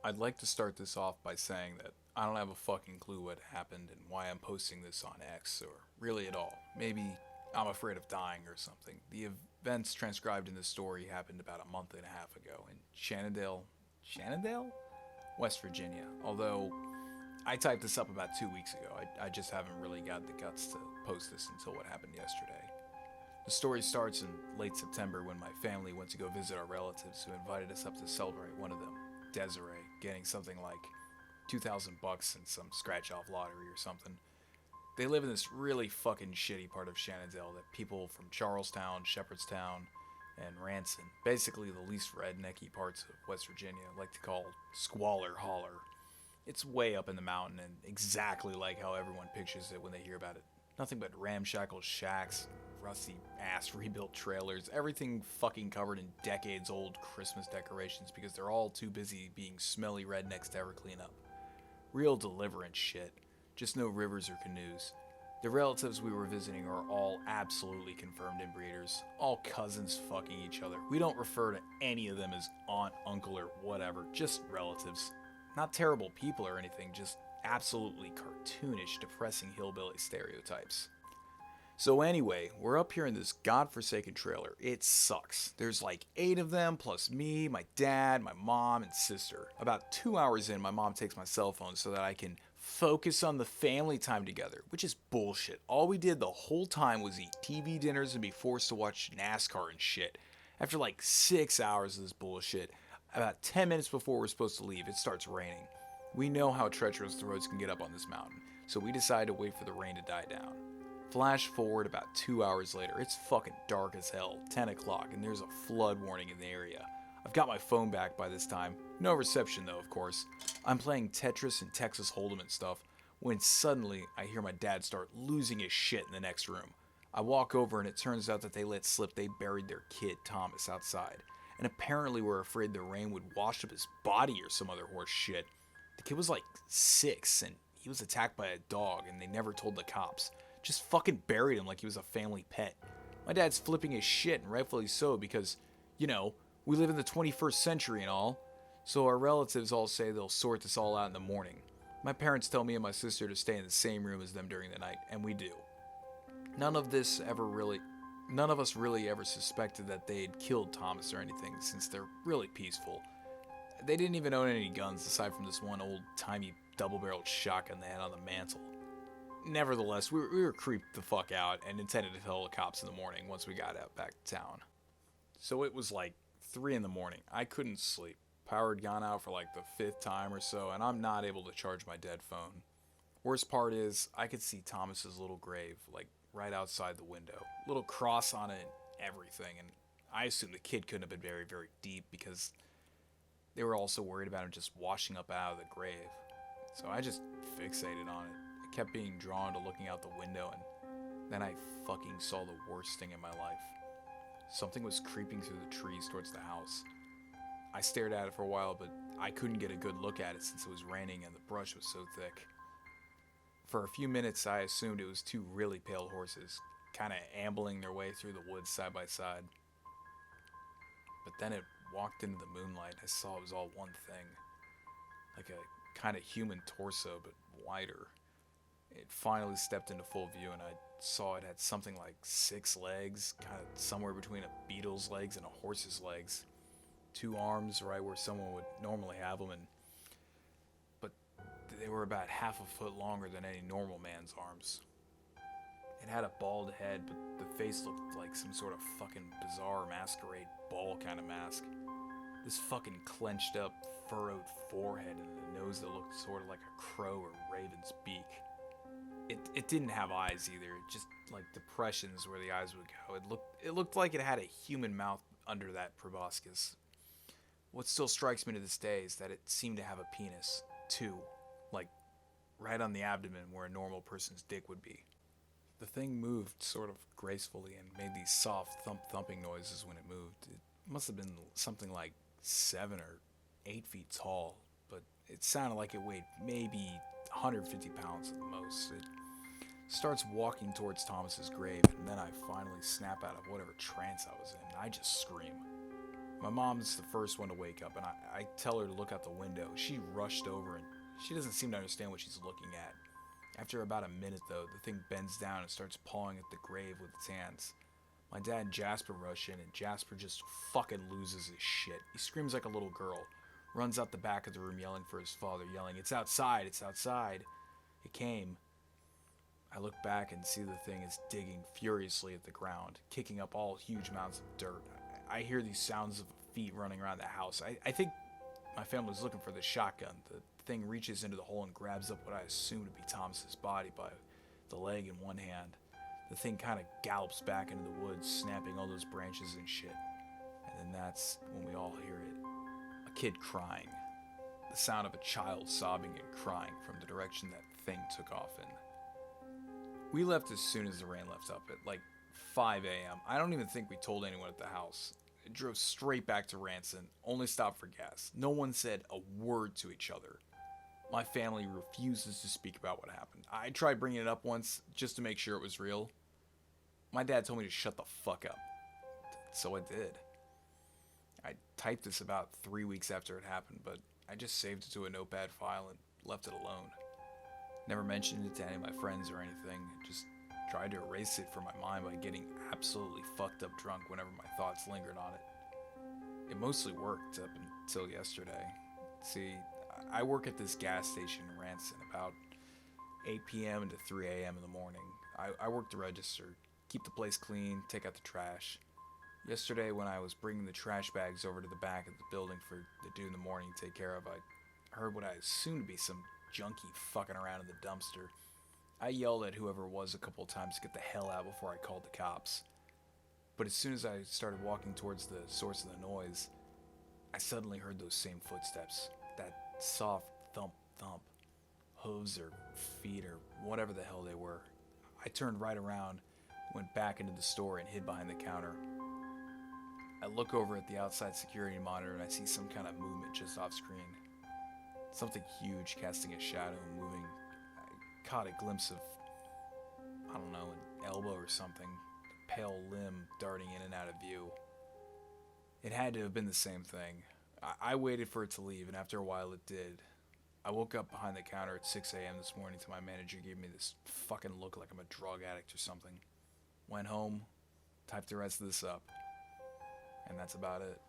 I'd like to start this off by saying that I don't have a fucking clue what happened and why I'm posting this on X, or really at all. Maybe I'm afraid of dying or something. The events transcribed in this story happened about a month and a half ago in Shanondale? West Virginia. Although I typed this up about 2 weeks ago. I just haven't really got the guts to post this until what happened yesterday. The story starts in late September when my family went to go visit our relatives who invited us up to celebrate one of them, Desiree, getting something like 2,000 bucks in some scratch off lottery or something. They live in this really fucking shitty part of Shanondale that people from Charlestown, Shepherdstown, and Ranson, basically the least rednecky parts of West Virginia, like to call Squalor Holler. It's way up in the mountain and exactly like how everyone pictures it when they hear about it. Nothing but ramshackle shacks, rusty ass rebuilt trailers, everything fucking covered in decades old Christmas decorations because they're all too busy being smelly rednecks to ever clean up. Real deliverance shit. Just no rivers or canoes. The relatives we were visiting are all absolutely confirmed inbreeders, all cousins fucking each other. We don't refer to any of them as aunt, uncle, or whatever, just relatives. Not terrible people or anything, just absolutely cartoonish, depressing hillbilly stereotypes. So anyway, we're up here in this godforsaken trailer. It sucks. There's like 8 of them, plus me, my dad, my mom, and sister. About 2 hours in, my mom takes my cell phone so that I can focus on the family time together, which is bullshit. All we did the whole time was eat TV dinners and be forced to watch NASCAR and shit. After like 6 hours of this bullshit, about 10 minutes before we're supposed to leave, it starts raining. We know how treacherous the roads can get up on this mountain, so we decide to wait for the rain to die down. Flash forward about 2 hours later. It's fucking dark as hell, 10 o'clock, and there's a flood warning in the area. I've got my phone back by this time. No reception though, of course. I'm playing Tetris and Texas Hold'em and stuff when suddenly I hear my dad start losing his shit in the next room. I walk over and it turns out that they let slip they buried their kid, Thomas, outside. And apparently were afraid the rain would wash up his body or some other horse shit. The kid was like 6 and he was attacked by a dog and they never told the cops. Just fucking buried him like he was a family pet. My dad's flipping his shit, and rightfully so, because, we live in the 21st century and all. So our relatives all say they'll sort this all out in the morning. My parents tell me and my sister to stay in the same room as them during the night, and we do. None of this ever really None of us really ever suspected that they had killed Thomas or anything, since they're really peaceful. They didn't even own any guns aside from this one old-timey double-barreled shotgun they had on the mantle. Nevertheless, we were creeped the fuck out and intended to tell the cops in the morning once we got out back to town. So it was like 3 in the morning. I couldn't sleep. Power had gone out for like the 5th time or so, and I'm not able to charge my dead phone. Worst part is, I could see Thomas's little grave, like right outside the window. Little cross on it and everything, and I assumed the kid couldn't have been very, very deep because they were also worried about him just washing up out of the grave. So I just fixated on it. I kept being drawn to looking out the window, and then I fucking saw the worst thing in my life. Something was creeping through the trees towards the house. I stared at it for a while, but I couldn't get a good look at it since it was raining and the brush was so thick. For a few minutes, I assumed it was 2 really pale horses, kind of ambling their way through the woods side by side. But then it walked into the moonlight. I saw it was all one thing, like a kind of human torso, but wider. It finally stepped into full view, and I saw it had something like 6 legs, kind of somewhere between a beetle's legs and a horse's legs. 2 arms right where someone would normally have them, but they were about half a foot longer than any normal man's arms. It had a bald head, but the face looked like some sort of fucking bizarre masquerade ball kind of mask. This fucking clenched up, furrowed forehead and a nose that looked sort of like a crow or raven's beak. It didn't have eyes either, just like depressions where the eyes would go. It looked like it had a human mouth under that proboscis. What still strikes me to this day is that it seemed to have a penis, too, like right on the abdomen where a normal person's dick would be. The thing moved sort of gracefully and made these soft thumping noises when it moved. It must have been something like 7 or 8 feet tall, but it sounded like it weighed maybe 150 pounds at the most. It starts walking towards Thomas's grave, and then I finally snap out of whatever trance I was in. I just scream. My mom's the first one to wake up, and I tell her to look out the window. She rushed over, and she doesn't seem to understand what she's looking at. After about a minute, though, the thing bends down and starts pawing at the grave with its hands. My dad and Jasper rush in, and Jasper just fucking loses his shit. He screams like a little girl, runs out the back of the room yelling for his father, yelling, "It's outside, it's outside." It came. I look back and see the thing is digging furiously at the ground, kicking up all huge amounts of dirt. I hear these sounds of feet running around the house. I think my family was looking for the shotgun. The thing reaches into the hole and grabs up what I assume to be Thomas's body by the leg in one hand. The thing kind of gallops back into the woods, snapping all those branches and shit. And then that's when we all hear it. A kid crying. The sound of a child sobbing and crying from the direction that thing took off in. We left as soon as the rain left up at like 5 a.m. I don't even think we told anyone at the house. It drove straight back to Ranson, only stopped for gas. No one said a word to each other. My family refuses to speak about what happened. I tried bringing it up once just to make sure it was real. My dad told me to shut the fuck up. So I did. I typed this about 3 weeks after it happened, but I just saved it to a notepad file and left it alone. Never mentioned it to any of my friends or anything. Just tried to erase it from my mind by getting absolutely fucked up drunk whenever my thoughts lingered on it. It mostly worked up until yesterday. See, I work at this gas station in Ranson about 8 p.m. to 3 a.m. in the morning. I work the register, keep the place clean, take out the trash. Yesterday when I was bringing the trash bags over to the back of the building for the dude in the morning to take care of, I heard what I assumed to be some junkie fucking around in the dumpster. I yelled at whoever it was a couple of times to get the hell out before I called the cops. But as soon as I started walking towards the source of the noise, I suddenly heard those same footsteps. That soft thump thump. Hooves or feet or whatever the hell they were. I turned right around, went back into the store and hid behind the counter. I look over at the outside security monitor and I see some kind of movement just off screen. Something huge casting a shadow and moving. I caught a glimpse of, I don't know, an elbow or something. A pale limb darting in and out of view. It had to have been the same thing. I waited for it to leave, and after a while it did. I woke up behind the counter at 6 a.m. this morning till my manager gave me this fucking look like I'm a drug addict or something. Went home, typed the rest of this up, and that's about it.